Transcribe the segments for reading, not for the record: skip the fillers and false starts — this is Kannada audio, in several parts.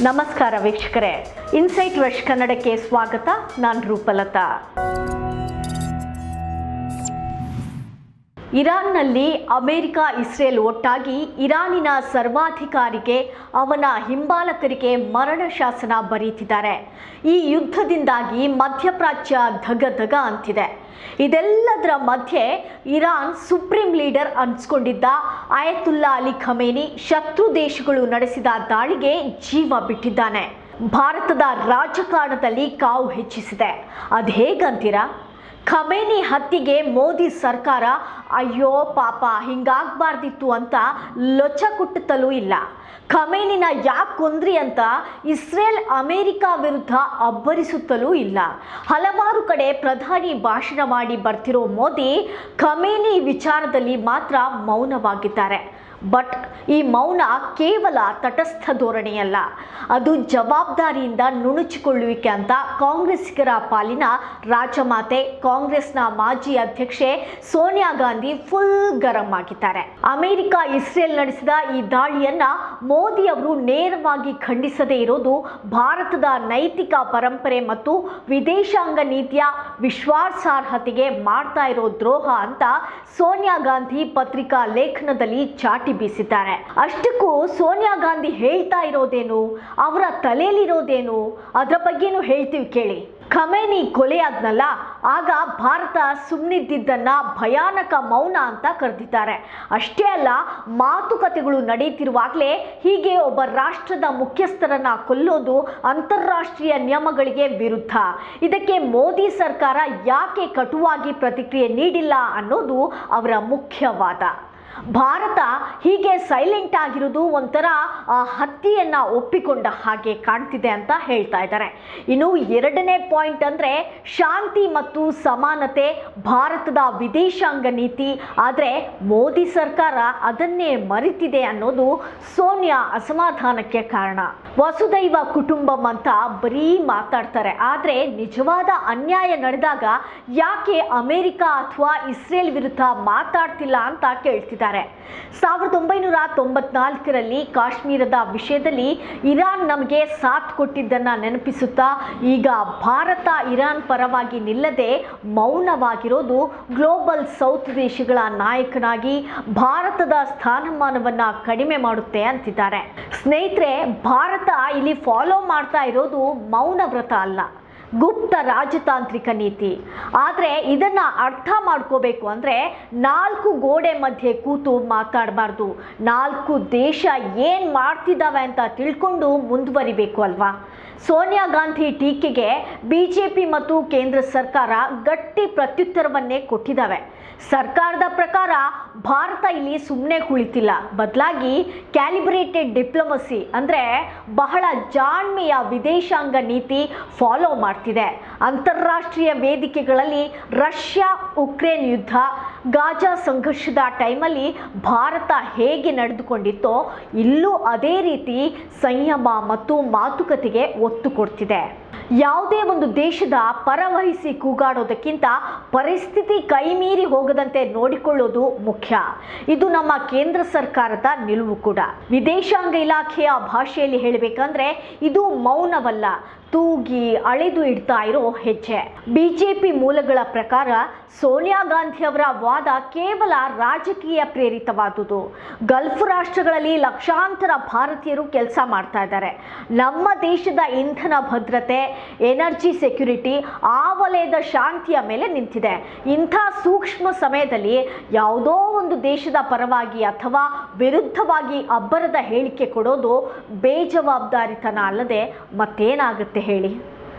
ನಮಸ್ಕಾರ ವೀಕ್ಷಕರೇ, ಇನ್ಸೈಟ್ ರಶ್ ಕನ್ನಡಕ್ಕೆ ಸ್ವಾಗತ. ನಾನು ರೂಪಲತಾ. ಇರಾನ್ನಲ್ಲಿ ಅಮೆರಿಕ ಇಸ್ರೇಲ್ ಒಟ್ಟಾಗಿ ಇರಾನಿನ ಸರ್ವಾಧಿಕಾರಿಗೆ ಅವನ ಹಿಂಬಾಲಕರಿಗೆ ಮರಣ ಶಾಸನ ಬರೀತಿದ್ದಾರೆ. ಈ ಯುದ್ಧದಿಂದಾಗಿ ಮಧ್ಯಪ್ರಾಚ್ಯ ಧಗಧಗ ಅಂತಿದೆ. ಇದೆಲ್ಲದರ ಮಧ್ಯೆ ಇರಾನ್ ಸುಪ್ರೀಂ ಲೀಡರ್ ಅನ್ಸ್ಕೊಂಡಿದ್ದ ಆಯತುಲ್ಲಾ ಅಲಿ ಖಮೇನಿ ಶತ್ರು ದೇಶಗಳು ನಡೆಸಿದ ದಾಳಿಗೆ ಜೀವ ಬಿಟ್ಟಿದ್ದಾನೆ. ಭಾರತದ ರಾಜಕಾರಣದಲ್ಲಿ ಕಾವು ಹೆಚ್ಚಿಸಿದೆ. ಅದು ಹೇಗಂತೀರಾ? ಖಮೇನಿ ಹತ್ಯೆಗೆ ಮೋದಿ ಸರ್ಕಾರ ಅಯ್ಯೋ ಪಾಪ ಹಿಂಗಾಗಬಾರ್ದಿತ್ತು ಅಂತ ಲೊಚ್ಚ ಕುಟ್ಟುತ್ತಲೂ ಇಲ್ಲ. ಖಮೇನಿನ ಯಾಕೆ ಕೊಂದ್ರಿ ಅಂತ ಇಸ್ರೇಲ್ ಅಮೆರಿಕ ವಿರುದ್ಧ ಅಬ್ಬರಿಸುತ್ತಲೂ ಇಲ್ಲ. ಹಲವಾರು ಕಡೆ ಪ್ರಧಾನಿ ಭಾಷಣ ಮಾಡಿ ಬರ್ತಿರೋ ಮೋದಿ ಖಮೇನಿ ವಿಚಾರದಲ್ಲಿ ಮಾತ್ರ ಮೌನವಾಗಿದ್ದಾರೆ. ಬಟ್ ಈ ಮೌನ ಕೇವಲ ತಟಸ್ಥ ಧೋರಣೆಯಲ್ಲ, ಅದು ಜವಾಬ್ದಾರಿಯಿಂದ ನುಣುಚಿಕೊಳ್ಳುವಿಕೆ ಅಂತ ಕಾಂಗ್ರೆಸ್ಸಿಗರ ಪಾಲಿನ ರಾಜಮಾತೆ ಕಾಂಗ್ರೆಸ್ನ ಮಾಜಿ ಅಧ್ಯಕ್ಷೆ ಸೋನಿಯಾ ಗಾಂಧಿ ಫುಲ್ ಗರಂ ಆಗಿದ್ದಾರೆ. ಅಮೆರಿಕ ಇಸ್ರೇಲ್ ನಡೆಸಿದ ಈ ದಾಳಿಯನ್ನ ಮೋದಿ ಅವರು ನೇರವಾಗಿ ಖಂಡಿಸದೇ ಇರೋದು ಭಾರತದ ನೈತಿಕ ಪರಂಪರೆ ಮತ್ತು ವಿದೇಶಾಂಗ ನೀತಿಯ ವಿಶ್ವಾಸಾರ್ಹತೆಗೆ ಮಾಡ್ತಾ ಇರೋ ದ್ರೋಹ ಅಂತ ಸೋನಿಯಾ ಗಾಂಧಿ ಪತ್ರಿಕಾ ಲೇಖನದಲ್ಲಿ ಚಾಟಿ ಬೀಸಿದ್ದಾರೆ. ಅಷ್ಟಕ್ಕೂ ಸೋನಿಯಾ ಗಾಂಧಿ ಹೇಳ್ತಾ ಇರೋದೇನು, ಅವರ ತಲೆಯಲ್ಲಿರೋದೇನು, ಅದರ ಬಗ್ಗೆನೂ ಹೇಳ್ತೀವಿ ಕೇಳಿ. ಖಮೇನಿ ಕೊಲೆಯಾದ್ನಲ್ಲ, ಆಗ ಭಾರತ ಸುಮ್ಮನಿದ್ದನ್ನ ಭಯಾನಕ ಮೌನ ಅಂತ ಕರೆದಿದ್ದಾರೆ. ಅಷ್ಟೇ ಅಲ್ಲ, ಮಾತುಕತೆಗಳು ನಡೆಯುತ್ತಿರುವಾಗಲೇ ಹೀಗೆ ಒಬ್ಬ ರಾಷ್ಟ್ರದ ಮುಖ್ಯಸ್ಥರನ್ನ ಕೊಲ್ಲೋದು ಅಂತಾರಾಷ್ಟ್ರೀಯ ನಿಯಮಗಳಿಗೆ ವಿರುದ್ಧ. ಇದಕ್ಕೆ ಮೋದಿ ಸರ್ಕಾರ ಯಾಕೆ ಕಟುವಾಗಿ ಪ್ರತಿಕ್ರಿಯೆ ನೀಡಿಲ್ಲ ಅನ್ನೋದು ಅವರ ಮುಖ್ಯವಾದ. ಭಾರತ ಹೀಗೆ ಸೈಲೆಂಟ್ ಆಗಿರೋದು ಒಂಥರ ಹತ್ಯೆಯನ್ನು ಒಪ್ಪಿಕೊಂಡ ಹಾಗೆ ಕಾಣ್ತಿದೆ ಅಂತ ಹೇಳ್ತಾ ಇದ್ದಾರೆ. ಇನ್ನು ಎರಡನೇ ಪಾಯಿಂಟ್ ಅಂದರೆ ಶಾಂತಿ ಮತ್ತು ಸಮಾನತೆ ಭಾರತದ ವಿದೇಶಾಂಗ ನೀತಿ. ಆದರೆ ಮೋದಿ ಸರ್ಕಾರ ಅದನ್ನೇ ಮರೆತಿದೆ ಅನ್ನೋದು ಸೋನಿಯಾ ಅಸಮಾಧಾನಕ್ಕೆ ಕಾರಣ. ವಸುದೈವ ಕುಟುಂಬಂ ಅಂತ ಬರೀ ಮಾತಾಡ್ತಾರೆ, ಆದರೆ ನಿಜವಾದ ಅನ್ಯಾಯ ನಡೆದಾಗ ಯಾಕೆ ಅಮೆರಿಕ ಅಥವಾ ಇಸ್ರೇಲ್ ವಿರುದ್ಧ ಮಾತಾಡ್ತಿಲ್ಲ ಅಂತ ಕೇಳ್ತಿದ್ದಾರೆ. 1994ರಲ್ಲಿ ಕಾಶ್ಮೀರದ ವಿಷಯದಲ್ಲಿ ಇರಾನ್ ನಮಗೆ ಸಾಥ್ ಕೊಟ್ಟಿದ್ದನ್ನು ನೆನಪಿಸುತ್ತಾ ಈಗ ಭಾರತ ಇರಾನ್ ಪರವಾಗಿ ನಿಲ್ಲದೆ ಮೌನವಾಗಿರೋದು ಗ್ಲೋಬಲ್ ಸೌತ್ ದೇಶಗಳ ನಾಯಕನಾಗಿ ಭಾರತದ ಸ್ಥಾನಮಾನವನ್ನು ಕಡಿಮೆ ಮಾಡುತ್ತೆ ಅಂತಿದ್ದಾರೆ. ಸ್ನೇಹಿತರೆ, ಭಾರತ ಇಲ್ಲಿ ಫಾಲೋ ಮಾಡ್ತಾ ಇರೋದು ಮೌನ ವ್ರತ ಅಲ್ಲ, ಗುಪ್ತ ರಾಜತಾಂತ್ರಿಕ ನೀತಿ. ಆದರೆ ಇದನ್ನು ಅರ್ಥ ಮಾಡ್ಕೋಬೇಕು ಅಂದರೆ 4 ಗೋಡೆ ಮಧ್ಯೆ ಕೂತು ಮಾತಾಡಬಾರ್ದು. 4 ದೇಶ ಏನು ಮಾಡ್ತಿದ್ದಾವೆ ಅಂತ ತಿಳ್ಕೊಂಡು ಮುಂದುವರಿಬೇಕು ಅಲ್ವಾ? ಸೋನಿಯಾ ಗಾಂಧಿ ಟೀಕೆಗೆ ಬಿಜೆಪಿ ಮತ್ತು ಕೇಂದ್ರ ಸರ್ಕಾರ ಗಟ್ಟಿ ಪ್ರತ್ಯುತ್ತರವನ್ನೇ ಕೊಟ್ಟಿದ್ದಾವೆ. ಸರ್ಕಾರದ ಪ್ರಕಾರ ಭಾರತ ಇಲ್ಲಿ ಸುಮ್ಮನೆ ಕುಳಿತಿಲ್ಲ, ಬದಲಾಗಿ ಕ್ಯಾಲಿಬ್ರೇಟೆಡ್ ಡಿಪ್ಲೊಮಸಿ ಅಂದರೆ ಬಹಳ ಜಾಣ್ಮೆಯ ವಿದೇಶಾಂಗ ನೀತಿ ಫಾಲೋ ಮಾಡ್ತಿದೆ. ಅಂತಾರಾಷ್ಟ್ರೀಯ ವೇದಿಕೆಗಳಲ್ಲಿ ರಷ್ಯಾ ಉಕ್ರೇನ್ ಯುದ್ಧ, ಗಾಜಾ ಸಂಘರ್ಷದ ಟೈಮಲ್ಲಿ ಭಾರತ ಹೇಗೆ ನಡೆದುಕೊಂಡಿತ್ತೋ ಇಲ್ಲೂ ಅದೇ ರೀತಿ ಸಂಯಮ ಮತ್ತು ಮಾತುಕತೆಗೆ ಒತ್ತು ಕೊಡ್ತಿದೆ. ಯಾವುದೇ ಒಂದು ದೇಶದ ಪರವಹಿಸಿ ಕೂಗಾಡೋದಕ್ಕಿಂತ ಪರಿಸ್ಥಿತಿ ಕೈಮೀರಿ ಹೋಗದಂತೆ ನೋಡಿಕೊಳ್ಳೋದು ಮುಖ್ಯ. ಇದು ನಮ್ಮ ಕೇಂದ್ರ ಸರ್ಕಾರದ ನಿಲುವು ಕೂಡ. ವಿದೇಶಾಂಗ ಇಲಾಖೆಯ ಭಾಷೆಯಲ್ಲಿ ಹೇಳಬೇಕಂದ್ರೆ ಇದು ಮೌನವಲ್ಲ, ತೂಗಿ ಅಳೆದು ಇಡ್ತಾ ಇರೋ ಹೆಜ್ಜೆ. ಬಿಜೆಪಿ ಮೂಲಗಳ ಪ್ರಕಾರ ಸೋನಿಯಾ ಗಾಂಧಿ ಅವರ ವಾದ ಕೇವಲ ರಾಜಕೀಯ ಪ್ರೇರಿತವಾದುದು. ಗಲ್ಫ್ ರಾಷ್ಟ್ರಗಳಲ್ಲಿ ಲಕ್ಷಾಂತರ ಭಾರತೀಯರು ಕೆಲಸ ಮಾಡ್ತಾ ಇದ್ದಾರೆ. ನಮ್ಮ ದೇಶದ ಇಂಧನ ಭದ್ರತೆ, ಎನರ್ಜಿ ಸೆಕ್ಯುರಿಟಿ, ಆ ವಲಯದ ಶಾಂತಿಯ ಮೇಲೆ ನಿಂತಿದೆ. ಇಂಥ ಸೂಕ್ಷ್ಮ ಸಮಯದಲ್ಲಿ ಯಾವುದೋ ಒಂದು ದೇಶದ ಪರವಾಗಿ ಅಥವಾ ವಿರುದ್ಧವಾಗಿ ಅಬ್ಬರದ ಹೇಳಿಕೆ ಕೊಡೋದು ಬೇಜವಾಬ್ದಾರಿತನ ಅಲ್ಲದೆ ಮತ್ತೇನಾಗುತ್ತೆ ಹೇಳಿ?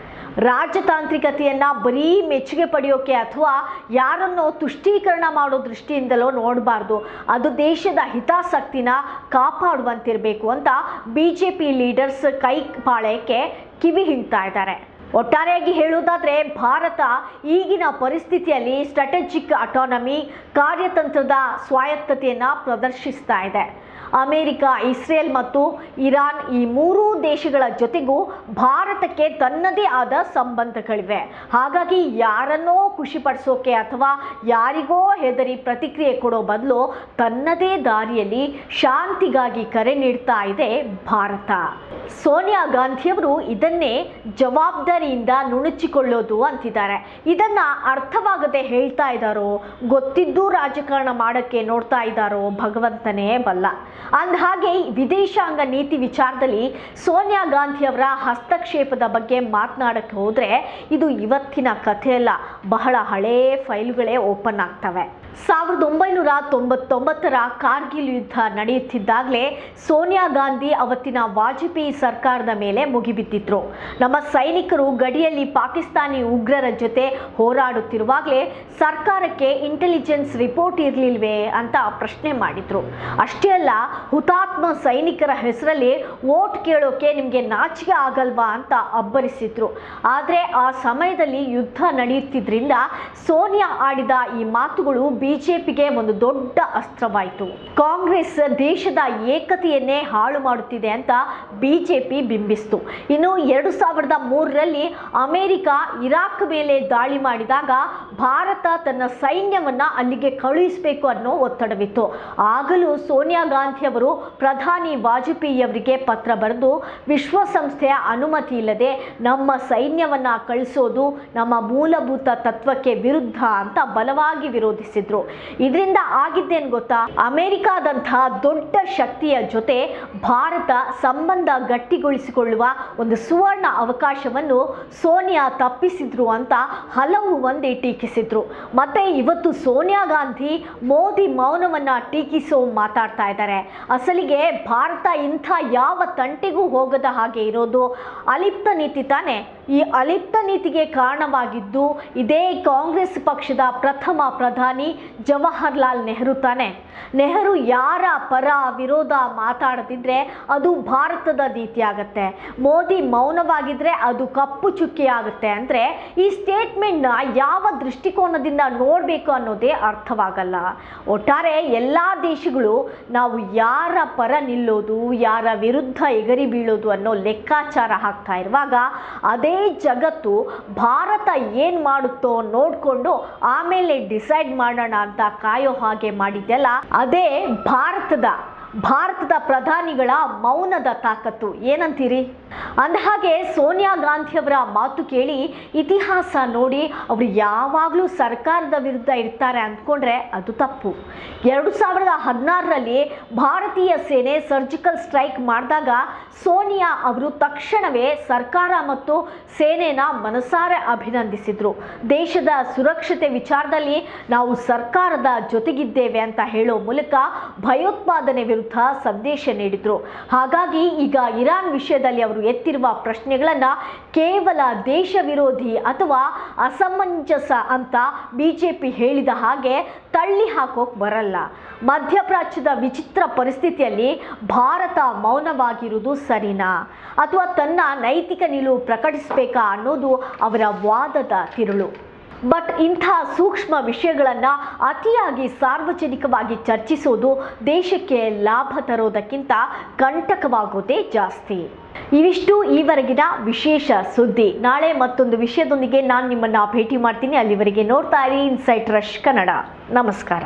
ರಾಜತಾಂತ್ರಿಕತೆಯನ್ನು ಬರೀ ಮೆಚ್ಚುಗೆ ಪಡೆಯೋಕೆ ಅಥವಾ ಯಾರನ್ನೋ ತುಷ್ಟೀಕರಣ ಮಾಡೋ ದೃಷ್ಟಿಯಿಂದಲೋ ನೋಡಬಾರ್ದು. ಅದು ದೇಶದ ಹಿತಾಸಕ್ತಿನ ಕಾಪಾಡುವಂತಿರಬೇಕು ಅಂತ ಬಿಜೆಪಿ ಲೀಡರ್ಸ್ ಕೈಪಾಳ್ಯಕ್ಕೆ ಕಿವಿ ಹಿಂಡ್ತಾ ಇದ್ದಾರೆ. ಒಟ್ಟಾರೆಯಾಗಿ ಹೇಳುವುದಾದರೆ ಭಾರತ ಈಗಿನ ಪರಿಸ್ಥಿತಿಯಲ್ಲಿ ಸ್ಟ್ರಾಟಜಿಕ್ ಅಟಾನಮಿ, ಕಾರ್ಯತಂತ್ರದ ಸ್ವಾಯತ್ತತೆಯನ್ನು ಪ್ರದರ್ಶಿಸ್ತಾ ಇದೆ. ಅಮೆರಿಕ, ಇಸ್ರೇಲ್ ಮತ್ತು ಇರಾನ್ ಈ ಮೂರೂ ದೇಶಗಳ ಜೊತೆಗೂ ಭಾರತಕ್ಕೆ ತನ್ನದೇ ಆದ ಸಂಬಂಧಗಳಿವೆ. ಹಾಗಾಗಿ ಯಾರನ್ನೋ ಖುಷಿಪಡಿಸೋಕೆ ಅಥವಾ ಯಾರಿಗೋ ಹೆದರಿ ಪ್ರತಿಕ್ರಿಯೆ ಕೊಡೋ ಬದಲು ತನ್ನದೇ ದಾರಿಯಲ್ಲಿ ಶಾಂತಿಗಾಗಿ ಕರೆ ನೀಡ್ತಾ ಇದೆ ಭಾರತ. ಸೋನಿಯಾ ಗಾಂಧಿಯವರು ಇದನ್ನೇ ಜವಾಬ್ದಾರಿಯಿಂದ ನುಣುಚಿಕೊಳ್ಳೋದು ಅಂತಿದ್ದಾರೆ. ಇದನ್ನ ಅರ್ಥವಾಗದೆ ಹೇಳ್ತಾ ಇದ್ದಾರೋ, ಗೊತ್ತಿದ್ದು ರಾಜಕಾರಣ ಮಾಡಕ್ಕೆ ನೋಡ್ತಾ ಇದ್ದಾರೋ ಭಗವಂತನೇ ಬಲ್ಲ. ಅಂದಹಾಗೆ ವಿದೇಶಾಂಗ ನೀತಿ ವಿಚಾರದಲ್ಲಿ ಸೋನಿಯಾ ಗಾಂಧಿಯವರ ಹಸ್ತಕ್ಷೇಪದ ಬಗ್ಗೆ ಮಾತನಾಡಕ್ಕೆ ಹೋದ್ರೆ ಇದು ಇವತ್ತಿನ ಕಥೆಯಲ್ಲ, ಬಹಳ ಹಳೇ ಫೈಲ್ಗಳೇ ಓಪನ್ ಆಗ್ತವೆ. 1999ರ ಕಾರ್ಗಿಲ್ ಯುದ್ಧ ನಡೆಯುತ್ತಿದ್ದಾಗಲೇ ಸೋನಿಯಾ ಗಾಂಧಿ ಅವತ್ತಿನ ವಾಜಪೇಯಿ ಸರ್ಕಾರದ ಮೇಲೆ ಮುಗಿಬಿದ್ದಿದ್ರು. ನಮ್ಮ ಸೈನಿಕರು ಗಡಿಯಲ್ಲಿ ಪಾಕಿಸ್ತಾನಿ ಉಗ್ರರ ಜೊತೆ ಹೋರಾಡುತ್ತಿರುವಾಗಲೇ ಸರ್ಕಾರಕ್ಕೆ ಇಂಟೆಲಿಜೆನ್ಸ್ ರಿಪೋರ್ಟ್ ಇರಲಿಲ್ವೇ ಅಂತ ಪ್ರಶ್ನೆ ಮಾಡಿದ್ರು. ಅಷ್ಟೇ ಅಲ್ಲ, ಹುತಾತ್ಮ ಸೈನಿಕರ ಹೆಸರಲ್ಲಿ ವೋಟ್ ಕೇಳೋಕೆ ನಿಮಗೆ ನಾಚಿಕೆ ಆಗಲ್ವಾ ಅಂತ ಅಬ್ಬರಿಸಿದ್ರು. ಆದರೆ ಆ ಸಮಯದಲ್ಲಿ ಯುದ್ಧ ನಡೆಯುತ್ತಿದ್ರಿಂದ ಸೋನಿಯಾ ಆಡಿದ ಈ ಮಾತುಗಳು ಬಿಜೆಪಿಗೆ ಒಂದು ದೊಡ್ಡ ಅಸ್ತ್ರವಾಯಿತು. ಕಾಂಗ್ರೆಸ್ ದೇಶದ ಏಕತೆಯನ್ನೇ ಹಾಳು ಮಾಡುತ್ತಿದೆ ಅಂತ ಬಿಜೆಪಿ ಬಿಂಬಿಸಿತು. ಇನ್ನು 2003ರಲ್ಲಿ ಅಮೆರಿಕ ಇರಾಕ್ ಮೇಲೆ ದಾಳಿ ಮಾಡಿದಾಗ ಭಾರತ ತನ್ನ ಸೈನ್ಯವನ್ನ ಅಲ್ಲಿಗೆ ಕಳುಹಿಸಬೇಕು ಅನ್ನೋ ಒತ್ತಡವಿತ್ತು. ಆಗಲೂ ಸೋನಿಯಾ ಗಾಂಧಿ ಅವರು ಪ್ರಧಾನಿ ವಾಜಪೇಯಿ ಅವರಿಗೆ ಪತ್ರ ಬರೆದು ವಿಶ್ವಸಂಸ್ಥೆಯ ಅನುಮತಿ ಇಲ್ಲದೆ ನಮ್ಮ ಸೈನ್ಯವನ್ನ ಕಳಿಸೋದು ನಮ್ಮ ಮೂಲಭೂತ ತತ್ವಕ್ಕೆ ವಿರುದ್ಧ ಅಂತ ಬಲವಾಗಿ ವಿರೋಧಿಸಿದ್ರು. ಇದರಿಂದ ಆಗಿದ್ದೇನು ಗೊತ್ತಾ, ಅಮೆರಿಕಾದಂತಹ ದೊಡ್ಡ ಶಕ್ತಿಯ ಜೊತೆ ಭಾರತ ಸಂಬಂಧ ಗಟ್ಟಿಗೊಳಿಸಿಕೊಳ್ಳುವ ಒಂದು ಸುವರ್ಣ ಅವಕಾಶವನ್ನು ಸೋನಿಯಾ ತಪ್ಪಿಸಿದ್ರು ಅಂತ ಹಲವು ಮಂದಿ ಟೀಕಿಸಿದ್ರು. ಮತ್ತೆ ಇವತ್ತು ಸೋನಿಯಾ ಗಾಂಧಿ ಮೋದಿ ಮೌನವನ್ನ ಟೀಕಿಸೋ ಮಾತಾಡ್ತಾ ಇದ್ದಾರೆ. ಅಸಲಿಗೆ ಭಾರತ ಇಂಥ ಯಾವ ತಂಟೆಗೂ ಹೋಗದ ಹಾಗೆ ಇರೋದು ಅಲಿಪ್ತ ನೀತಿ ತಾನೆ. ಈ ಅಲಿಪ್ತ ನೀತಿಗೆ ಕಾರಣವಾಗಿದ್ದು ಇದೇ ಕಾಂಗ್ರೆಸ್ ಪಕ್ಷದ ಪ್ರಥಮ ಪ್ರಧಾನಿ ಜವಾಹರ್ಲಾಲ್ ನೆಹರು ತಾನೆ. ನೆಹರು ಯಾರ ಪರ ವಿರೋಧ ಮಾತಾಡದಿದ್ರೆ ಅದು ಭಾರತದ ನೀತಿ ಆಗುತ್ತೆ, ಮೋದಿ ಮೌನವಾಗಿದ್ರೆ ಅದು ಕಪ್ಪು ಚುಕ್ಕಿ ಆಗುತ್ತೆ. ಅಂದರೆ ಈ ಸ್ಟೇಟ್ಮೆಂಟ್ನ ಯಾವ ದೃಷ್ಟಿಕೋನದಿಂದ ನೋಡಬೇಕು ಅನ್ನೋದೇ ಅರ್ಥವಾಗಲ್ಲ. ಒಟ್ಟಾರೆ ಎಲ್ಲ ದೇಶಗಳು ನಾವು ಯಾರ ಪರ ನಿಲ್ಲೋದು, ಯಾರ ವಿರುದ್ಧ ಎಗರಿ ಬೀಳೋದು ಅನ್ನೋ ಲೆಕ್ಕಾಚಾರ ಹಾಕ್ತಾ ಇರುವಾಗ ಅದೇ ಜಗತ್ತು ಭಾರತ ಏನು ಮಾಡುತ್ತೋ ನೋಡಿಕೊಂಡು ಆಮೇಲೆ ಡಿಸೈಡ್ ಮಾಡೋಣ ಅಂತ ಕಾಯೋ ಹಾಗೆ ಮಾಡಿದ್ದೆಲ್ಲ ಅದೇ ಭಾರತದ ಪ್ರಧಾನಿಗಳ ಮೌನದ ತಾಕತ್ತು. ಏನಂತೀರಿ? ಅಂದಹಾಗೆ ಸೋನಿಯಾ ಗಾಂಧಿಯವರ ಮಾತು ಕೇಳಿ ಇತಿಹಾಸ ನೋಡಿ ಅವರು ಯಾವಾಗಲೂ ಸರ್ಕಾರದ ವಿರುದ್ಧ ಇರ್ತಾರೆ ಅಂದ್ಕೊಂಡ್ರೆ ಅದು ತಪ್ಪು. 2016ರಲ್ಲಿ ಭಾರತೀಯ ಸೇನೆ ಸರ್ಜಿಕಲ್ ಸ್ಟ್ರೈಕ್ ಮಾಡಿದಾಗ ಸೋನಿಯಾ ಅವರು ತಕ್ಷಣವೇ ಸರ್ಕಾರ ಮತ್ತು ಸೇನೆನ ಮನಸಾರೆ ಅಭಿನಂದಿಸಿದ್ರು. ದೇಶದ ಸುರಕ್ಷತೆ ವಿಚಾರದಲ್ಲಿ ನಾವು ಸರ್ಕಾರದ ಜೊತೆಗಿದ್ದೇವೆ ಅಂತ ಹೇಳೋ ಮೂಲಕ ಭಯೋತ್ಪಾದನೆ ವಿರುದ್ಧ ಸಂದೇಶ ನೀಡಿದ್ರು. ಹಾಗಾಗಿ ಈಗ ಇರಾನ್ ವಿಷಯದಲ್ಲಿ ಅವರು ಎತ್ತಿರುವ ಪ್ರಶ್ನೆಗಳನ್ನು ಕೇವಲ ದೇಶ ವಿರೋಧಿ ಅಥವಾ ಅಸಮಂಜಸ ಅಂತ ಬಿಜೆಪಿ ಹೇಳಿದ ಹಾಗೆ ತಳ್ಳಿ ಹಾಕೋಕ್ ಬರಲ್ಲ. ಮಧ್ಯಪ್ರಾಚ್ಯದ ವಿಚಿತ್ರ ಪರಿಸ್ಥಿತಿಯಲ್ಲಿ ಭಾರತ ಮೌನವಾಗಿರುವುದು ಸರಿನಾ ಅಥವಾ ತನ್ನ ನೈತಿಕ ನಿಲುವು ಪ್ರಕಟಿಸಬೇಕಾ ಅನ್ನೋದು ಅವರ ವಾದದ ತಿರುಳು. ಬಟ್ ಇಂಥ ಸೂಕ್ಷ್ಮ ವಿಷಯಗಳನ್ನು ಅತಿಯಾಗಿ ಸಾರ್ವಜನಿಕವಾಗಿ ಚರ್ಚಿಸೋದು ದೇಶಕ್ಕೆ ಲಾಭ ತರೋದಕ್ಕಿಂತ ಕಂಟಕವಾಗೋದೇ ಜಾಸ್ತಿ. ಇವಿಷ್ಟು ಈವರೆಗಿನ ವಿಶೇಷ ಸುದ್ದಿ. ನಾಳೆ ಮತ್ತೊಂದು ವಿಷಯದೊಂದಿಗೆ ನಾನು ನಿಮ್ಮನ್ನು ಭೇಟಿ ಮಾಡ್ತೀನಿ. ಅಲ್ಲಿವರೆಗೆ ನೋಡ್ತಾ ಇರಿ ಇನ್ಸೈಟ್ ರಶ್ ಕನ್ನಡ. ನಮಸ್ಕಾರ.